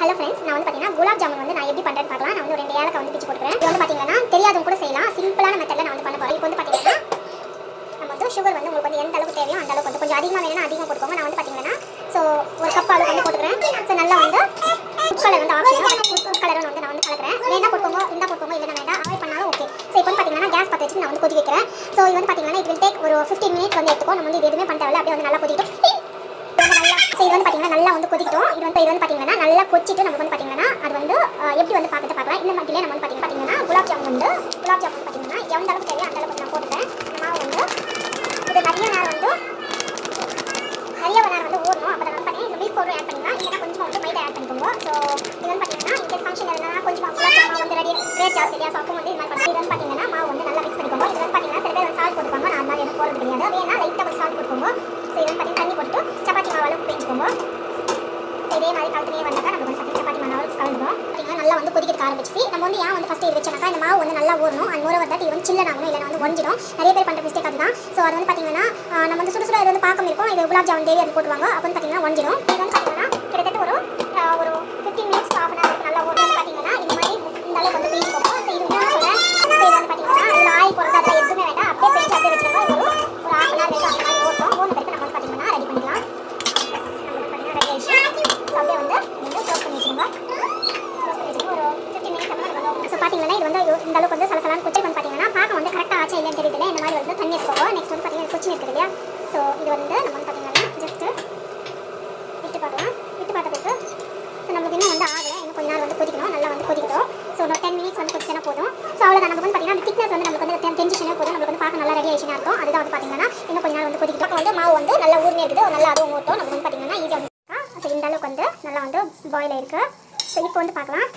Hello friends, நான் வந்து பார்த்தீங்கன்னா குலாப் ஜாமுன் வந்து நான் எப்படி பண்ணுறேன்னு பார்க்கலாம். நான் வந்து 2 ஏலக்காய் வந்து பிச்சு போட்டுக்கிறேன். இது வந்து பார்த்தீங்கன்னா தெரியாதவங்க கூட செய்யலாம். சிம்பிளான மெத்தடில் நான் வந்து பண்ண போகிறேன். இப்போ வந்து பார்த்தீங்கன்னா நம்ம வந்து சுகர் வந்து உங்களுக்கு வந்து எந்த அளவுக்கு தேவையோ அந்த அளவுக்கு வந்து கொஞ்சம் அதிகமாக வேணும்னா அதிகமாக போட்டுக்கோங்க. நான் வந்து பார்த்தீங்கன்னா ஒரு கப் அளவுக்கு வந்து போட்டுக்கிறேன். ஸோ நல்லா வந்து ஃபுட் கலர் வந்து ஆப்ஷன் ஃபுட் கலர் வந்து நான் வந்து கலக்கிறேன். வேணா போட்டுக்கோங்க, இருந்தால் போட்டுக்கோங்க, இல்லைனா வேண்டாம், அவாய்ட் பண்ணாலும் ஓகே. ஸோ இப்போ வந்து பார்த்தீங்கன்னா கேஸ் பற்ற வச்சு நான் வந்து கொதி வைக்கிறேன். ஸோ இது வந்து பார்த்தீங்கன்னா இது வில் டேக் ஒரு 15 மினிட்ஸ் வந்து எடுத்துக்கோ. நம்ம வந்து இது எதுவுமே பண்ண தேவையில்ல, அப்படியே வந்து நல்லா கொதிக்கிட்டோம். ஸோ இது வந்து பார்த்தீங்கன்னா நல்லா வந்து கொதிக்கிட்டோம். இது வந்து பார்த்தீங்கன்னா நல்லா கொச்சிட்டு நமக்கு வந்து பார்த்தீங்கன்னா அது வந்து எப்படி வந்து பார்க்கலாம். இந்த மாதிரிலே நம்ம வந்து பார்த்தீங்கன்னா குலாப் ஜாமுன் பார்த்தீங்கன்னா எந்த அளவுக்கு தேவையோ அந்த அளவுக்கு நான் போட்டுட்டேன். இந்த மாவு வந்து இது நிறைய நேரம் வந்து ஓடணும். அப்போ வந்து பார்த்தீங்கன்னா இந்த மில்க் பவுடர் ஆட் பண்ணிக்கலாம், இல்லைனா கொஞ்சம் வந்து மைதா ஆட் பண்ணிக்கோங்க. ஸோ இது வந்து பார்த்தீங்கன்னா இந்த ஃபங்க்ஷன் எதுனா கொஞ்சம் குலாப் ஜாமுன் வந்து ரேட் ஜாஸ்தி இல்லையா, ஸோ அப்போ வந்து இது மாதிரி பண்ணி இது வந்து பார்த்தீங்கன்னா மாவு வந்து நல்லா மிக்ஸ் பண்ணிக்கோங்க. இது வந்து பார்த்தீங்கன்னா சில பேர் வந்து சால்ட் போட்டுப்பாங்க, நான் அந்த மாதிரி எதுவும் போடுறது கிடையாது. வேணா லைட்டாக கொஞ்சம் சால்ட் போட்டுக்கோங்க. ஸோ இது வந்து பார்த்தீங்கன்னா தண்ணி போட்டு சப்பாத்தி மாவு அளவுக்கு பேஞ்சுக்கோங்க. இதே மாதிரி கலத்துலேயே வந்தாக்கா நம்ம வந்து சப்பாத்தி மாவு கலந்துடும். பார்த்தீங்கன்னா நல்லா வந்து கொதிக்க ஆரம்பிச்சு நம்ம வந்து ஏன் வந்து ஃபஸ்ட்டு இது வச்சோம்னா இந்த மாவு வந்து நல்லா ஊறணும். அண்ட் ஊற வந்து இது வந்து சில்ல ஆகணும், இல்லைனா வந்து ஒஞ்சிடும். நிறைய பேர் பண்ணுற மிஸ்டேக் அதுதான். ஸோ அது வந்து பார்த்தீங்கன்னா நம்ம வந்து சுடு இது வந்து பார்க்க இருக்கும். இது குலாப் ஜாமுன் தேவி அது போட்டுவாங்க, அப்போ வந்து பார்த்தீங்கன்னா ஒஞ்சிடும். இது வந்து பார்த்தீங்கன்னா கிட்டத்தட்ட ஒரு 15 மினிட்ஸ் ½ அன் ஹவர் நல்லா ஊறணும். பார்த்தீங்கன்னா இந்த மாதிரி இந்த அளவுக்கு வந்து பேஞ்சுக்கோங்க. ஸோ இது வந்து சொல்கிறேன். ஸோ இது வந்து பார்த்தீங்கன்னா இதில் ஆயில் போடுறது அதெல்லாம் எதுவுமே வேண்டாம், அப்படியே பேஞ்சு அப்படியே வச்சுருக்கோம். இது ஒரு ½ அன் ஹவர் வரைக்கும் அந்த மாதிரி ஓட்டும். ஓன பிறகு நம்ம வந்து பார்த்தீங்கன்னா ரெடி பண்ணிக்கலாம். அப்படியே வந்து நீங்கள் க்ளோஸ் பண்ணி வச்சுருங்க. ஒரு 15 மினிட்ஸ் அப்புறம் ஸோ பார்த்தீங்கன்னா இது வந்து இந்த அளவுக்கு வந்து சலசலான்னு கொச்சி வந்து பார்த்தீங்கன்னா பார்க்க வந்து கரெக்டாக ஆச்சா இல்லைன்னு தெரியல. இந்த மாதிரி வந்து தண்ணி எடுத்துக்கோங்க. நெக்ஸ்ட் வந்து பார்த்தீங்கன்னா கொச்சி இருக்குது இல்லையா, ஸோ இது வந்து நம்ம வந்து பார்த்தீங்கன்னா ஜஸ்ட்டு விட்டு பார்க்கலாம். விட்டு பார்த்த பிறகு ஸோ நமக்கு இன்னும் வந்து ஆகலை, இன்னும் கொஞ்ச நேரம் வந்து கொதிக்கணும். நல்லா வந்து கொதிக்கணும். ஸோ ஒரு 10 மினிட்ஸ் வந்து கொதிச்சுனா போதும். ஸோ அவ்வளோதான். நமக்கு வந்து பார்த்தீங்கன்னா அந்த திக்னஸ் வந்து நமக்கு வந்து தெரிஞ்சிச்சுன்னா போதும். நமக்கு வந்து பார்க்க நல்லா ரெடி ஆயிடுச்சுன்னா இருக்கும். அதுதான் வந்து பார்த்தீங்கன்னா இன்னும் கொஞ்ச நேரம் வந்து கொதிக்கணும். வந்து மாவு வந்து நல்லா ஊர்னே இருக்குது, நல்லா அதுவும் ஊட்டும். நமக்கு வந்து பார்த்தீங்கன்னா ஈஸியாக ஸோ இந்த அளவுக்கு வந்து நல்லா வந்து பாயில் இருக்குது. ஸோ இப்போ வந்து பார்க்கலாம்.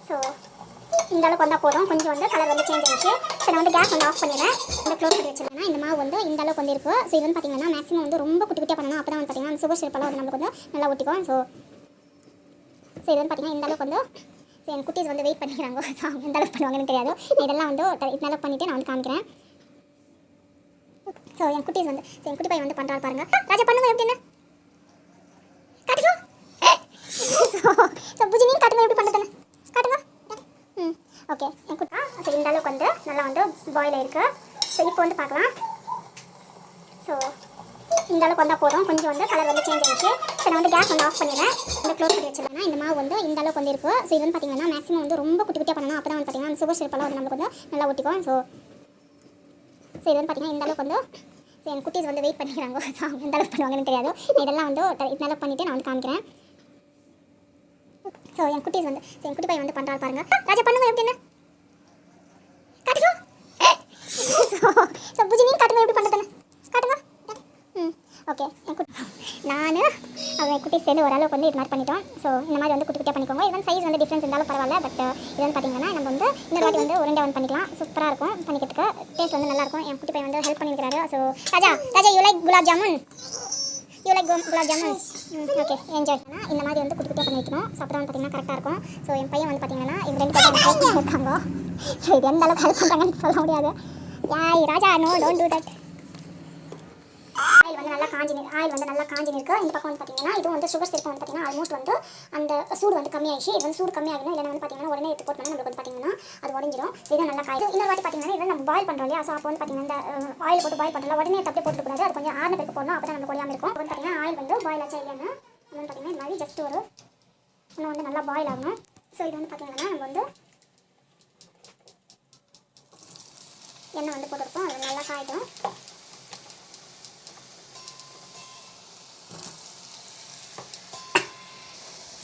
ஸோ இந்த அளவுக்கு வந்தால் போதும். கொஞ்சம் வந்து கலர் வந்து சேஞ்ச் ஆகிடுச்சு. ஸோ நான் வந்து கேஸ் வந்து ஆஃப் பண்ணிடுறேன். இந்த க்ளோஸ் பண்ணி வச்சுருந்தேன்னா இந்த மாவு வந்து இந்த அளவுக்கு வந்து இருக்குது. ஸோ இது வந்து பார்த்தீங்கன்னா மேக்ஸிமம் வந்து ரொம்ப குட்டி குட்டியாக பண்ணணும். அப்போ தான் வந்து பார்த்தீங்கன்னா சுகர் சிரப்பெல்லாம் வந்து நமக்கு வந்து நல்லா ஒட்டிக்கும். ஸோ இது வந்து பார்த்தீங்கன்னா இந்த அளவுக்கு வந்து ஸோ என் குட்டீஸ் வந்து வெயிட் பண்ணிக்கிறாங்க. ஸோ எந்த அளவுக்கு பண்ணுவாங்கன்னு தெரியாது. இதெல்லாம் வந்து இந்த அளவுக்கு பண்ணிவிட்டு நான் வந்து காமிக்கிறேன். ஸோ என் குட்டீஸ் வந்து என் குட்டி பையன் வந்து பண்ணுறாரு பாருங்கள். ராஜா பண்ணுங்க எப்படின்னு காட்டுங்க. ஸோ புஜி நீங்கள் காட்டுங்க எப்படி பண்ணுறதுன்னு காட்டுங்க. ஓகே என் குட்டா ஸோ இந்த அளவுக்கு வந்து நல்லா வந்து பாயில் இருக்குது. ஸோ இப்போ வந்து பார்க்கலாம். ஸோ இந்த அளவுக்கு வந்தால் போதும். கொஞ்சம் வந்து கலர் வந்து சேஞ்ச் ஆகிடுச்சு. ஸோ நான் வந்து கேஸ் வந்து ஆஃப் பண்ணிடுறேன். இந்த க்ளோஸ் பண்ணி வச்சுருந்தேன்னா இந்த மாவு வந்து இந்த அளவுக்கு வந்து இருக்குது. ஸோ இது வந்து பார்த்தீங்கன்னா மேக்ஸிமம் வந்து ரொம்ப குட்டி குட்டியாக பண்ணணும். அப்போ தான் வந்து பார்த்தீங்கன்னா சுகர் சிரப்பெல்லாம் வந்து நமக்கு வந்து நல்லா ஒட்டிக்கும். ஸோ இது வந்து பார்த்தீங்கன்னா இந்த அளவுக்கு வந்து ஸோ என் குட்டீஸ் வந்து வெயிட் பண்ணிக்கிறாங்க. ஸோ எந்த அளவுக்கு பண்ணுவாங்கன்னு தெரியாது. இதெல்லாம் வந்து இந்த அளவுக்கு பண்ணிவிட்டு நான் வந்து காமிக்கிறேன். ஸோ என் குட்டீஸ் வந்து என் குட்டி பையன் வந்து பண்ணுறாரு பாருங்கள். ராஜா பண்ணுங்க எப்படின்னு காட்டுங்க. ஸோ புஜி நீங்கள் காட்டுங்க எப்படி பண்ணுறதுன்னு காட்டுங்க. ஓகே என் குட்டி நான் அவன் குட்டி சேர்ந்து ஓரளவுக்கு வந்து இது மாதிரி பண்ணிட்டோம். ஸோ இந்த மாதிரி வந்து குட்டி குட்டியாக பண்ணிக்கோங்க. இது வந்து சைஸ் வந்து டிஃப்ரென்ஸ் இருந்தாலும் பரவாயில்ல. பட் இது வந்து பார்த்தீங்கன்னா நம்ம வந்து இந்த வாட்டி வந்து உருண்டை வந்து பண்ணிக்கலாம். சூப்பராக இருக்கும் பண்ணிக்கிறதுக்கு. டேஸ்ட் வந்து நல்லாயிருக்கும். என் குட்டி பையன் வந்து ஹெல்ப் பண்ணியிருக்காரு. So Raja you like gulab jamun gulab jamun okay enjoy. இந்த மாதிரி வந்து குட்டி குட்டியாக பண்ணி வைக்கணும். ஸோ அப்புறம் வந்து பார்த்தீங்கன்னா கரெக்டாக இருக்கும். ஸோ என் பையன் வந்து பார்த்தீங்கன்னா இது 2 பேரும் ஹெல்ப் பண்ணியிருக்காங்க. ஸோ இது எந்த அளவுக்கு ஹெல்ப் பண்ணுறாங்கன்னு சொல்ல முடியாது. யாய் Raja no don't do that. Oil வந்து நல்லா காஞ்சி இருக்குது. இந்த பக்கம் வந்து பார்த்தீங்கன்னா இதுவும் வந்து சுகர் சிரப்பு வந்து பார்த்தீங்கன்னா ஆல்மோஸ்ட் வந்து அந்த சூடு வந்து கம்மியாகிடுச்சு. இது வந்து சூடு கம்மியாகணும், இல்லைனா வந்து பார்த்தீங்கன்னா உடனே எடுத்து போட்டோம்னா நம்மளுக்கு வந்து பார்த்தீங்கன்னா அது உடஞ்சிடும். இது நல்லா காய்டும். இன்னொரு வாட்டி பார்த்தீங்கன்னா இதை நம்ம பாயில் பண்ணுறோம் இல்லையா, ஸோ அப்போ வந்து பார்த்தீங்கன்னா இந்த ஆயில் போட்டு பாயில் பண்ணுறோம் உடனே தப்பே போட்டுக்கூடாது. அது கொஞ்சம் ஆறுன பிறகு போடணும், அப்போ தான் நம்ம கொடியாமல் இருக்கும். வந்து பார்த்தீங்கன்னா ஆயில் வந்து பாயில் ஆச்சா இல்லைன்னு வந்து பார்த்தீங்கன்னா இந்த மாதிரி ஜஸ்ட் ஒரு இன்னும் வந்து நல்லா பாயில் ஆகணும். ஸோ இது வந்து பார்த்தீங்கன்னா நம்ம வந்து எண்ணெய் வந்து போட்டுருக்கோம். அது நல்லா காய்டும்.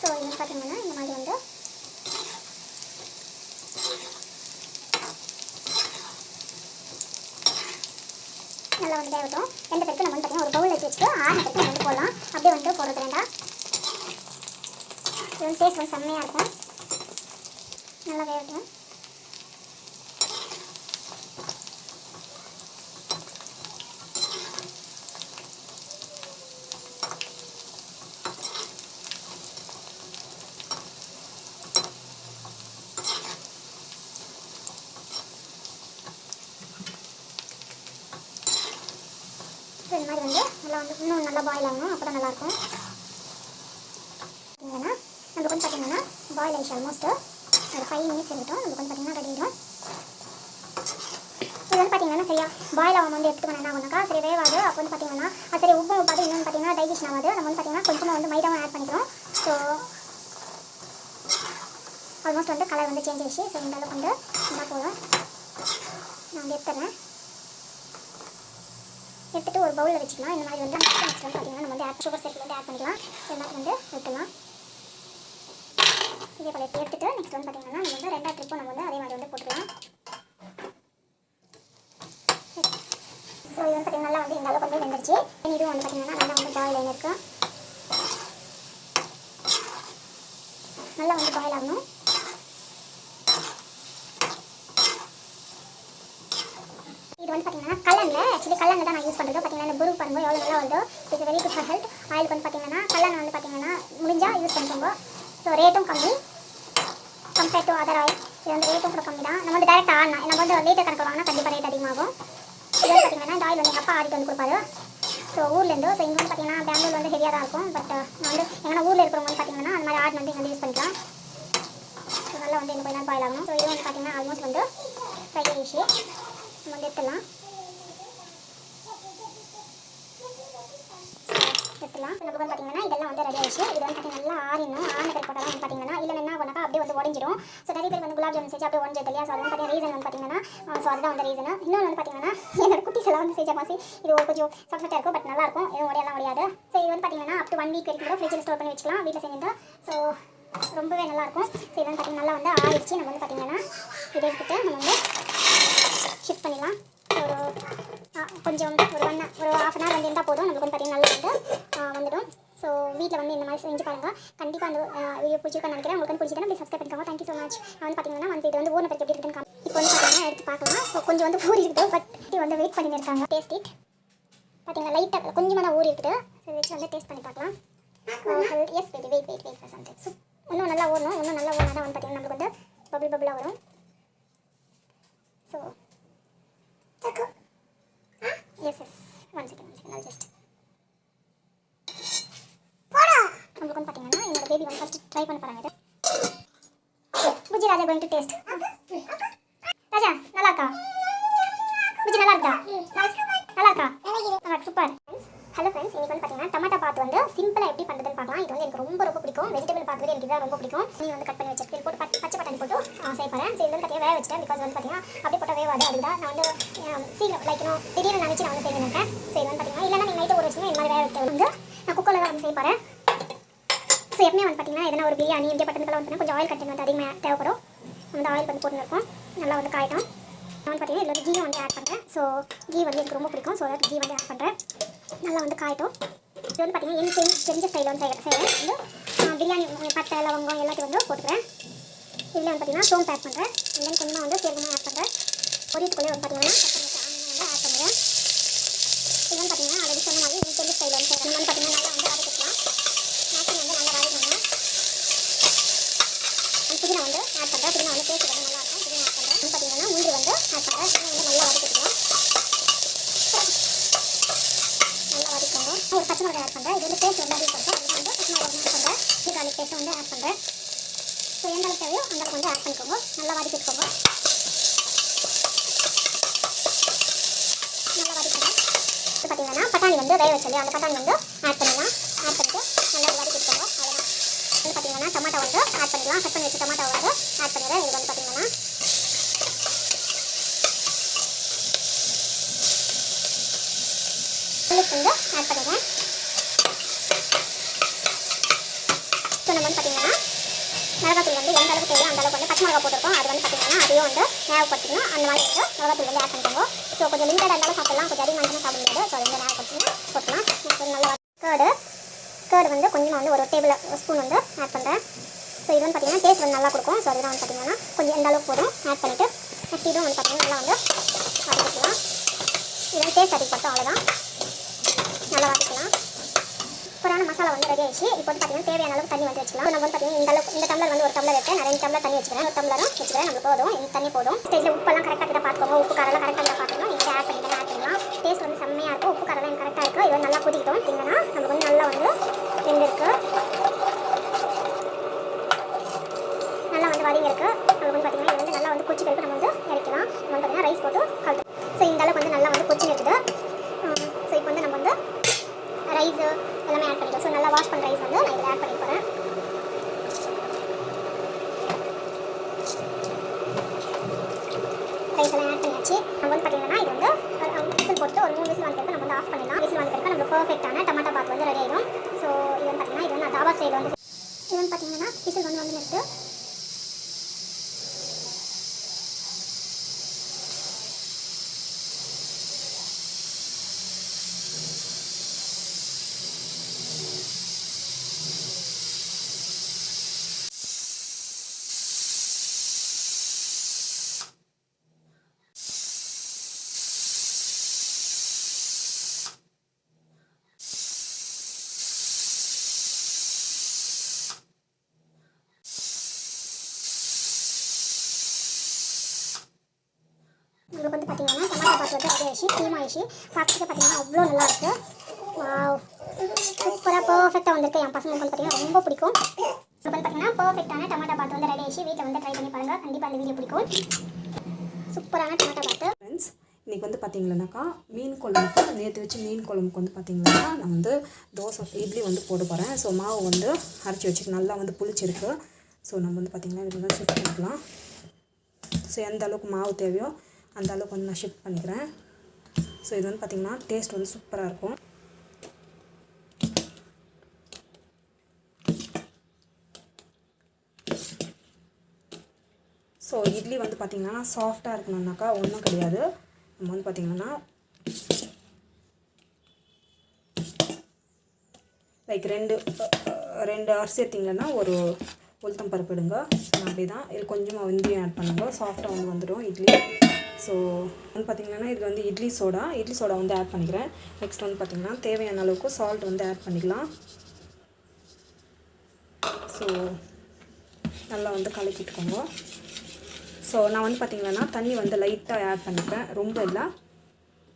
ஸோ இது பார்த்தீங்கன்னா இந்த மாதிரி வந்து நல்லா வந்து வேகட்டும். 2 பேருக்கு நம்ம வந்து பார்த்தீங்கன்னா ஒரு பவுல் வச்சுட்டு 6 பேருக்கு வந்து போடலாம். அப்படியே வந்து போடுறது வேண்டாம். இது வந்து டேஸ்ட் வந்து செம்மையாக இருக்கும். நல்லா வேகட்டும். இந்த மாதிரி வந்து நல்லா வந்து இன்னும் நல்லா பாயில் ஆகணும், அப்போ தான் நல்லாயிருக்கும். பார்த்தீங்கன்னா வந்து பார்த்தீங்கன்னா பாயில் ஆயிடுச்சு ஆல்மோஸ்ட்டு ஒரு 5 மினிட்ஸ் இருக்கட்டும். நமக்கு வந்து பார்த்தீங்கன்னா ரெடி ஆகிடும். இது வந்து பார்த்தீங்கன்னா சரியா பாயில் ஆகும் வந்து எடுத்துக்கணும் என்ன ஆகுனாக்கா சரி வேவாது. அப்போ வந்து பார்த்தீங்கன்னா சரி உப்பு பார்த்து இன்னொன்று பார்த்தீங்கன்னா டைஜஷன் ஆகாது. நம்ம வந்து பார்த்தீங்கன்னா கொஞ்சமாக வந்து மைதாவும் ஆட் பண்ணிக்கிறோம். ஸோ ஆல்மோஸ்ட் வந்து கலர் வந்து சேஞ்ச் ஆயிடுச்சு. ஸோ இந்த அளவுக்கு வந்து இருந்தால் போதும். நான் வந்து எடுத்துறேன். எடுத்துகிட்டு ஒரு பவுலில் வச்சுக்கலாம். இந்த மாதிரி வந்து நெக்ஸ்ட் வந்து பார்த்தீங்கன்னா நம்ம வந்து சுகர் சிரப் வந்து ஆட் பண்ணிக்கலாம். எல்லாத்தையும் வந்து எடுத்துக்கலாம். இதே போல எடுத்துகிட்டு நெக்ஸ்ட் வந்து பார்த்தீங்கன்னா நம்ம வந்து 2 ட்ரிப்பும் நம்ம வந்து அதே மாதிரி வந்து போட்டுக்கலாம். ஸோ இது வந்து பார்த்தீங்கன்னா நல்லா வந்து இந்த அளவுக்கு வந்து வெந்துருச்சு. இதுவும் வந்து பார்த்தீங்கன்னா நல்லா வந்து பாயில் ஆகிருக்கு. நல்லா வந்து பாயில் ஆகணும். இது வந்து பார்த்தீங்கன்னா கல்லனில் ஆக்சுவலி கல்லனில் தான் நான் யூஸ் பண்ணுறது. பார்த்தீங்கன்னா இந்த புரு பாருங்க எவ்வளோ நல்லா வந்து it's very good for health. ஆயிலுக்கு வந்து பார்த்தீங்கன்னா கல்லன் வந்து பார்த்தீங்கன்னா முடிஞ்சால் யூஸ் பண்ணிக்கோங்க. ஸோ ரேட்டும் கம்மி கம்பேர்ட் டு அதர் ஆயில். இது வந்து ரேட்டும் கூட கம்மி தான். நம்ம வந்து டேரெக்டாக ஆடலாம். நம்ம வந்து லேட்டர் கணக்கு வாங்கினா கண்டிப்பாக ரேட் அதிகமாகும். இது வந்து பார்த்தீங்கன்னா இந்த ஆயில் வந்து எங்கள் அப்பா ஆடிட்டு வந்து கொடுப்பாரு. ஸோ ஊர்லேருந்து ஸோ இங்கே வந்து பார்த்தீங்கன்னா பெங்களூர் வந்து ஹெவியாக தான் இருக்கும். பட் நான் வந்து எங்கன்னா ஊரில் இருக்கிறவங்க வந்து பார்த்தீங்கன்னா அந்த மாதிரி ஆட் வந்து இங்கே வந்து யூஸ் பண்ணிக்கலாம். ஸோ நல்லா வந்து இன்னும் கொஞ்ச நேரம் பாயில் ஆகணும். ஸோ இது வந்து பார்த்தீங்கன்னா ஆல்மோஸ்ட் வந்து ஃப்ரை ஆகிடுச்சு. நம்ம வந்து எடுத்துடலாம். நமக்கு வந்து பார்த்தீங்கன்னா இதெல்லாம் வந்து ரெடி ஆயிடுச்சு. இது வந்து பார்த்தீங்கன்னா நல்லா ஆறிடணும். ஆன பேர் போட்டால் வந்து பார்த்தீங்கன்னா இல்லை என்ன ஆகுனாக்கா அப்படியே வந்து உடஞ்சிடும். ஸோ நிறைய பேர் வந்து குலாப் ஜாமுன் செஞ்சு அப்படியே உடஞ்சது இல்லையா. ஸோ அது வந்து பார்த்தீங்கன்னா ரீசன் வந்து பார்த்தீங்கன்னா ஸோ அதுதான் வந்து ரீசன். இன்னொன்று வந்து பார்த்தீங்கன்னா என்னோட குட்டிஸ் எல்லாம் வந்து செஞ்ச மாதிரி இது கொஞ்சம் சாஃப்டாக இருக்கும். பட் நல்லாயிருக்கும். எதுவும் உடையெல்லாம் உடையாது. ஸோ இது வந்து பார்த்தீங்கன்னா அப் டு 1 வீக் வரைக்கும் கூட ஃப்ரிட்ஜில் ஸ்டோர் பண்ணி வச்சுக்கலாம் வீட்டில் செஞ்சுட்டு. ஸோ ரொம்பவே நல்லாயிருக்கும். ஸோ இது வந்து பார்த்தீங்கன்னா நல்லா வந்து ஆயிடுச்சு. நம்ம வந்து பார்த்தீங்கன்னா இதை எடுத்துகிட்டு நம்ம வந்து ஷிஃப்ட் பண்ணிடலாம். ஒரு கொஞ்சம் ஒரு 1/2 hour வந்து இருந்தால் போதும். நம்மளுக்கு வந்து பார்த்தீங்கன்னா நல்லா வந்து வந்துடும். ஸோ வீட்டில் வந்து இந்த மாதிரி செஞ்சு பாருங்கள். கண்டிப்பாக அந்த வீடியோ பிடிச்சிருக்கான்னு நினைக்கிறேன். உங்களுக்கு பிடிச்சிருந்தா ப்ளீஸ் சப்ஸ்கிரைப் பண்ணிக்கோங்க. Thank you so much. நான் வந்து பார்த்தீங்கன்னா வந்து இது வந்து ஊர்ன பற்றி எப்படி இருக்குன்னு இப்போ வந்து பார்த்தீங்கன்னா எடுத்து பார்க்கலாம். ஸோ கொஞ்சம் வந்து ஊறி இருக்குது. பட் வந்து வெயிட் பண்ணி இருக்காங்க. டேஸ்ட் இட் பார்த்தீங்கன்னா லைட்டாக கொஞ்சமாக தான் ஊறி இருக்குது. ஸோ வச்சு வந்து டேஸ்ட் பண்ணி பார்க்கலாம். எஸ் வெயிட் சம்டைம்ஸ் இன்னும் நல்லா ஊறணும். இன்னும் நல்லா ஊறினா தான் வந்து பார்த்தீங்கன்னா நம்மளுக்கு வந்து பபிளாக வரும். So yes one second I'll just உங்களுக்கு வந்து பார்த்தீங்கன்னா என்னோட பேபி வந்து ஃபஸ்ட்டு ட்ரை பண்ண போகிறாங்க. இது புஜி ராஜா கோயிங் டு டேஸ்ட். ராஜா நல்லா இருக்கா? புஜி நல்லா இருக்கா? நல்லா இருக்கா? சூப்பர். ஹலோ ஃப்ரெண்ட்ஸ், இன்றைக்கி வந்து பார்த்தீங்கன்னா டமாட்டா பாத் வந்து சிம்பிளாக எப்படி பண்ணுறதுன்னு பார்க்கலாம். இது வந்து எனக்கு ரொம்ப பிடிக்கும். வெஜிடபிள் பாத் எனக்கு இதான் ரொம்ப பிடிக்கும். நீ வந்து கட் பண்ணி வச்சுட்டு போட்டு பச்சை பட்டாணி போட்டு செய்யப்பறேன். சரி, இது வந்து வேக வச்சிட்டேன். பிகாஸ் வந்து பார்த்தீங்கன்னா அப்படி போட்டால் வேவாது. அதுதான் நான் வந்து சீக்கிரம் லைக் திடீர்னு நினச்சி நான் வந்து செய்ய நினைப்பேன். சரி வந்து பார்த்தீங்கன்னா இல்லைனா நீங்கள் நைட்டு ஊற வச்சுங்க. இந்த மாதிரி வேக வைக்க வந்து நான் குக்கரில் தான் வந்து செய்ய போகிறேன். ஸோ எப்பவுமே வந்து பார்த்தீங்கன்னா எதனா ஒரு பிரியாணி எப்படி பட்டதுக்கெல்லாம் வந்து கொஞ்சம் ஆயில் கண்டென்ட் வந்து அதிகமாக தேவைப்படும். அந்த ஆயில் வந்து போட்டுருக்கோம். நல்லா வந்து காயிட்டோம். நான் வந்து பார்த்தீங்கன்னா இதில் வந்து கீ வந்து ஆட் பண்ணுறேன். ஸோ கீ வந்து எனக்கு ரொம்ப பிடிக்கும். ஸோ கீ வந்து ஆட் பண்ணுறேன். நல்லா வந்து காயிட்டோம். இது வந்து பார்த்தீங்கன்னா எனக்கு தெரிஞ்ச ஸ்டைலில் வந்து செய்கிறேன். வந்து பிரியாணி பட்டை லவங்கம் எல்லாத்தையும் வந்து போட்டுக்கிறேன். இதில் வந்து பார்த்தீங்கன்னா சோம்பு ஆட் பண்ணுறேன். தென் கொஞ்சமாக வந்து சீரகமாக ஆட் பண்ணுறேன். பொரியத்துக்குள்ளே வந்து பார்த்தீங்கன்னா வந்து ஆட் பண்ணுறேன். இது வந்து பார்த்தீங்கன்னா ஆல்ரெடி சொன்ன மாதிரி எனக்கு தெரிஞ்ச ஸ்டைலில் வந்து செய்கிறேன். வந்து பார்த்தீங்கன்னா நல்லா வந்து வதக்கிக்கலாம். நாட்கள் வந்து நல்லா வதக்கணும். புதினா வந்து ஆட் பண்ணுறேன். புதினா வந்து டேஸ்ட் வந்து நல்லாயிருக்கும். புதினா ஆட் பண்ணுறேன். வந்து பார்த்தீங்கன்னா முந்திரி வந்து ஆட் பண்ணுறேன். வந்து நல்லா வதக்கிக்கலாம். நல்லா வதக்கணும். ஒரு பச்சை மிளகாய் ஆட் பண்ணுறேன். இது வந்து டேஸ்ட் வந்து அதிகம் பண்ணுறேன். இது வந்து பச்சை மிளகாய் ஆட் பண்ணுறேன். கார்லிக் பேஸ்ட் வந்து ஆட் பண்ணுறேன். ஸோ எந்த அளவுக்கு தேவையோ அந்த அளவுக்கு வந்து ஆட் பண்ணிக்கோங்க. நல்லா வதக்கிக்கோங்க. நல்லா வதக்கிக்கலாம். இப்போ பார்த்தீங்கன்னா பட்டாணி வந்து வேக வச்சு அந்த பட்டாணி வந்து ஆட் பண்ணிடலாம். ஆட் பண்ணிவிட்டு நல்லா வதக்கிக்கோங்க. அவ்வளோதான். வந்து பார்த்தீங்கன்னா டமாட்டோ வந்து ஆட் பண்ணிடலாம். கட் பண்ணி வச்சு டமாட்டோ வந்து ஆட் பண்ணிடுறேன். இது வந்து பார்த்தீங்கன்னா வந்து ஆட் பண்ணிடுறேன். ஸோ நம்ம வந்து பார்த்தீங்கன்னா மிளகாத்தூள் வந்து எந்த அளவுக்கு தேவையோ அந்த அளவுக்கு வந்து பச்சை மிளகா போட்டிருக்கோம். அது வந்து பார்த்தீங்கன்னா அதையும் வந்து ஞாபகப்படுத்திக்கணும். அந்த மாதிரி வந்து மிளகாத்தூள் வந்து ஆட் பண்ணிக்கோங்க. ஸோ கொஞ்சம் லிமிட்டடாக இருந்தாலும் சாப்பிடலாம். கொஞ்சம் அதிகமாக சாப்பிட முடியாது. ஸோ வந்து ஞாபகப்படுத்தினா போட்டலாம். நல்லா கேர்டு வந்து கொஞ்சமாக வந்து ஒரு டேபிள் ஸ்பூன் வந்து ஆட் பண்ணுறேன். ஸோ இது வந்து பார்த்தீங்கன்னா டேஸ்ட் வந்து நல்லா கொடுக்கும். ஸோ அதுதான் வந்து பார்த்தீங்கன்னா கொஞ்சம் எந்த அளவுக்கு போதும் ஆட் பண்ணிவிட்டு நெக்ஸ்ட் இதுவும் வந்து பார்த்தீங்கன்னா நல்லா வந்து வதக்கிக்கலாம். இது வந்து டேஸ்ட் அதிகப்படுத்தும். அவ்வளோதான். நல்லா வதக்கலாம். சூப்பரான மசாலா வந்து ரெடி ஆயிடுச்சு. இப்போ வந்து பார்த்தீங்கன்னா தேவையான அளவுக்கு தண்ணி வந்து வச்சுக்கலாம். நம்ம வந்து பார்த்தீங்கன்னா இந்த டம்ளர் வந்து ஒரு டம்ளர் வைப்பேன். நான் 2 டம்ளர் தண்ணி வச்சுக்கிறேன். ஒரு டம்ளரும் வச்சுக்கிறேன். நம்மளுக்கு போதும். இந்த தண்ணி போதும். ஸ்டேஜில் உப்பெல்லாம் கரெக்டாக கிட்ட பார்த்துக்கோங்க. உப்பு காரெல்லாம் கரெக்டாக கிட்ட பார்த்துக்கணும். நீங்கள் ஆட் பண்ணிக்கலாம். டேஸ்ட் வந்து செம்மையாக இருக்கும். உப்பு காரெல்லாம் எனக்கு கரெக்டாக இருக்குது. இது வந்து நல்லா கொதிக்கிட்டோம். பார்த்தீங்கன்னா நமக்கு வந்து நல்லா வந்து வெந்திருக்கு. இது வந்து பார்த்தீங்கன்னா விசில் வந்து இருக்குது. உங்களுக்கு வந்து பார்த்தீங்கன்னா டமாட்டா பாத்து வந்து ரெடி ஆயிடுச்சு, ஸ்டீம் ஆயிடுச்சு. பார்த்துட்டு பார்த்தீங்கன்னா அவ்வளோ நல்லா இருக்குது. வாவ், சூப்பராக பர்ஃபெக்டாக வந்திருக்கு. என் பசங்களுக்கு வந்து பார்த்தீங்கன்னா ரொம்ப பிடிக்கும். இப்போ வந்து பார்த்தீங்கன்னா பர்ஃபெக்டான டமாட்டா பாத்து வந்து ரெடி ஆயிடுச்சு. வீட்டில் வந்து ட்ரை பண்ணி பாருங்கள், கண்டிப்பாக அந்த வீடியோ பிடிக்கும். சூப்பரான டமாட்டா பாத்து. ஃப்ரெண்ட்ஸ், இன்றைக்கி வந்து பார்த்தீங்கன்னாக்கா மீன் குழம்புக்கு நேற்று வச்சு மீன் குழம்புக்கு வந்து பார்த்திங்கன்னா நான் வந்து தோசை இட்லி வந்து போட போகிறேன். ஸோ மாவு வந்து அரைச்சி வச்சுட்டு நல்லா வந்து புளிச்சிருக்கு. ஸோ நம்ம வந்து பார்த்திங்கன்னா இது வந்து ஷிஃப்ட் பண்ணிக்கலாம். ஸோ எந்த அளவுக்கு மாவு தேவையோ அந்த அளவுக்கு வந்து நான் ஷிஃப்ட் பண்ணிக்கிறேன். ஸோ இது வந்து பார்த்திங்கன்னா டேஸ்ட் வந்து சூப்பராக இருக்கும். ஸோ இட்லி வந்து பார்த்திங்கன்னா சாஃப்டாக இருக்கணுன்னாக்கா ஒன்றும் கிடையாது. நம்ம வந்து பார்த்திங்கன்னா லைக் ரெண்டு அரிசி எடுத்திங்கன்னா ஒரு உளுத்தம் பருப்பு எடுங்க. ஸோ அப்படி தான் இது கொஞ்சமாக வெந்தயம் ஆட் பண்ணுங்க, சாஃப்டாக வந்து வந்துடும் இட்லி. ஸோ வந்து பார்த்திங்கன்னா இது வந்து இட்லி சோடா வந்து ஆட் பண்ணிக்கிறேன். நெக்ஸ்ட் வந்து பார்த்திங்கன்னா தேவையான அளவுக்கு சால்ட் வந்து ஆட் பண்ணிக்கலாம். ஸோ நல்லா வந்து கலக்கிட்டுக்கோங்க. ஸோ நான் வந்து பார்த்திங்கன்னா தண்ணி வந்து லைட்டாக ஆட் பண்ணிப்பேன், ரொம்ப இல்லை,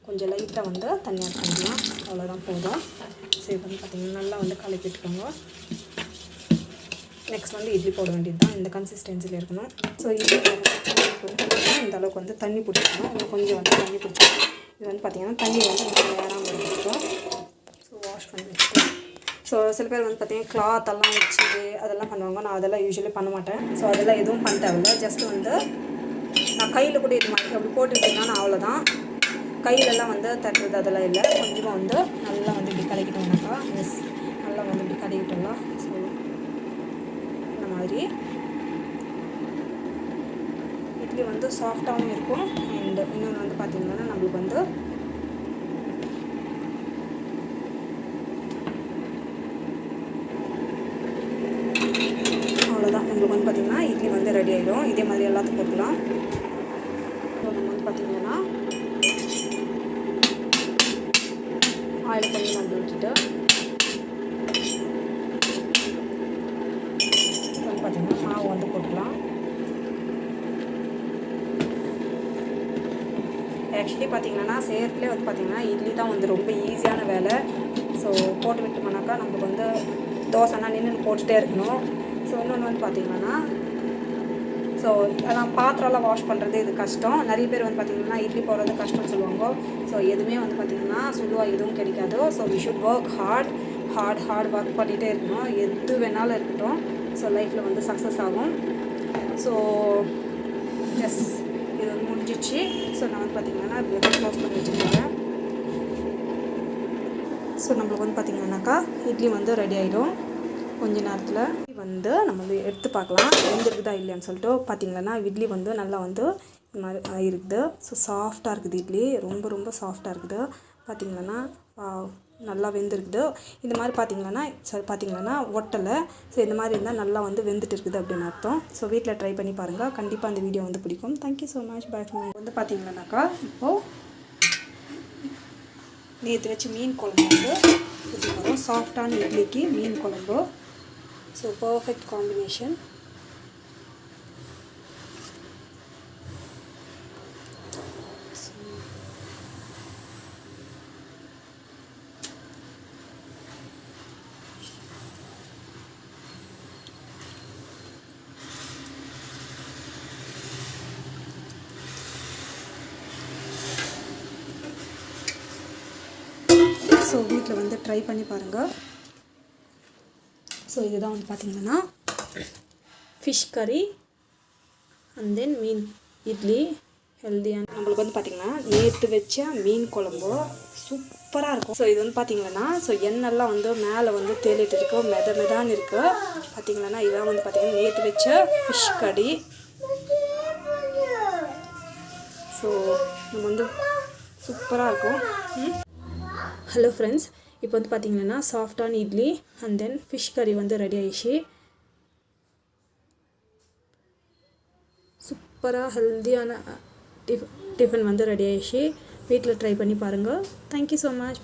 கொஞ்சம் லைட்டாக வந்து தண்ணி ஆட் பண்ணிக்கலாம், அவ்வளோதான் போதும். ஸோ இப்போ வந்து பார்த்திங்கன்னா நல்லா வந்து கலக்கிட்டுக்கோங்க. நெக்ஸ்ட் வந்து இட்லி போட வேண்டியது தான், இந்த கன்சிஸ்டன்சியில் இருக்கணும். ஸோ இட்லி இந்த அளவுக்கு வந்து தண்ணி பிடிச்சிக்கணும், இன்னும் கொஞ்சம் வந்து தண்ணி பிடிச்சிக்கணும். இது வந்து பார்த்திங்கன்னா தண்ணி வந்து கொஞ்சம் நேரம் எடுத்துக்கிட்டோம். ஸோ வாஷ் பண்ணி வச்சுக்கலாம். ஸோ சில பேர் வந்து பார்த்திங்கன்னா கிளாத் எல்லாம் வச்சு அதெல்லாம் பண்ணுவாங்க, நான் அதெல்லாம் யூஸ்வலி பண்ண மாட்டேன். ஸோ அதெல்லாம் எதுவும் பண்ண தேவையில்லை, ஜஸ்ட்டு வந்து நான் கையில் கூட இது மாதிரி அப்படி போட்டுக்கிட்டேன்னா நான் அவ்வளோதான். கையிலெல்லாம் வந்து தட்டுறது அதெல்லாம் இல்லை, கொஞ்சமாக வந்து நல்லா வந்து இப்படி கலக்கிட்டோம்னாக்கா நல்லா வந்து இப்படி கலக்கிட்டோம்லாம். ஸோ இந்த மாதிரி இட்லி வந்து சாஃப்டாகவும் இருக்கும். அண்ட் இன்னொன்று வந்து பார்த்திங்கன்னா நம்மளுக்கு வந்து அவ்வளோதான், நம்மளுக்கு வந்து பார்த்திங்கன்னா இட்லி வந்து ரெடி ஆகிடும். இதே மாதிரி எல்லாத்துக்கும் போட்டுக்கலாம். ஸோ நம்ம வந்து பார்த்திங்கன்னா ஆயில் கொஞ்சம் வந்து வச்சுட்டு வந்து பார்த்திங்கன்னா மாவு வந்து போட்டுக்கலாம். ஆக்சுவலி பார்த்திங்கன்னா செய்கிறதுலே வந்து பார்த்திங்கன்னா இட்லி தான் வந்து ரொம்ப ஈஸியான வேலை. ஸோ போட்டு விட்டோம்னாக்கா நம்மளுக்கு வந்து தோசைனா நின்று போட்டுகிட்டே இருக்கணும். ஸோ இன்னொன்று வந்து பார்த்திங்கன்னா ஸோ அதான் பாத்திரம்லாம் வாஷ் பண்ணுறது இது கஷ்டம். நிறைய பேர் வந்து பார்த்திங்கன்னா இட்லி போடுறது கஷ்டம்னு சொல்லுவாங்க. ஸோ எதுவுமே வந்து பார்த்திங்கன்னா சுழுவாக எதுவும் கிடைக்காது. So we should work hard work பண்ணிகிட்டே இருக்கணும், எது வேணாலும் இருக்கட்டும். ஸோ லைஃப்பில் வந்து சக்ஸஸ் ஆகும். ஸோ எஸ், இது வந்து முடிஞ்சிச்சு. ஸோ நான் வந்து பார்த்திங்கன்னா இப்படி க்ளோஸ் பண்ணி வச்சுருக்கேன். ஸோ நம்மளுக்கு வந்து பார்த்திங்கன்னாக்கா இட்லி வந்து ரெடி ஆகிடும் கொஞ்ச நேரத்தில். வந்து நம்ம வந்து எடுத்து பார்க்கலாம் வெந்திருக்குதா இல்லையான்னு சொல்லிட்டு. பார்த்திங்கன்னா இட்லி வந்து நல்லா வந்து இந்த மாதிரி இருக்குது. ஸோ சாஃப்டாக இருக்குது இட்லி, ரொம்ப ரொம்ப சாஃப்டாக இருக்குது. பார்த்திங்கன்னா நல்லா வெந்திருக்குது. இந்த மாதிரி பார்த்திங்கன்னா ஒட்டலை. ஸோ இந்த மாதிரி இருந்தால் நல்லா வந்து வெந்துட்டு இருக்குது அப்படின்னு அர்த்தம். ஸோ வீட்டில் ட்ரை பண்ணி பாருங்கள், கண்டிப்பாக அந்த வீடியோ வந்து பிடிக்கும். Thank you so much. பை. வந்து பார்த்திங்கன்னாக்கா இப்போது நேற்று வச்சு மீன் குழம்பு வந்து இது வரும். சாஃப்டான இட்லிக்கு மீன் குழம்பு. So perfect combination. ஸோ வீட்டில் வந்து ட்ரை பண்ணி பாருங்கள். ஸோ இதுதான் வந்து பார்த்திங்கன்னா ஃபிஷ் கறி அண்ட் தென் மீன் இட்லி ஹெல்த்தியான. நம்மளுக்கு வந்து பார்த்திங்கன்னா நேற்று வச்ச மீன் குழம்பு சூப்பர் சூப்பராக இருக்கும். ஸோ இது வந்து பார்த்தீங்கன்னா ஸோ எண்ணெய்லாம் வந்து மேலே வந்து தேலிட்டு இருக்கு, மெதான்னு இருக்குது. பார்த்தீங்கன்னா இதான் வந்து பார்த்தீங்கன்னா நேற்று வச்ச ஃபிஷ் கறி. ஸோ நம்ம வந்து சூப்பராக இருக்கும். ஹலோ ஃப்ரெண்ட்ஸ், இப்போ வந்து பார்த்தீங்கன்னா சாஃப்டான இட்லி அண்ட் தென் ஃபிஷ் கறி வந்து ரெடி ஆயிடுச்சு. சூப்பராக ஹெல்த்தியான டிஃபன் வந்து ரெடி ஆயிடுச்சு. வீட்டில் ட்ரை பண்ணி பாருங்கள். Thank you so much.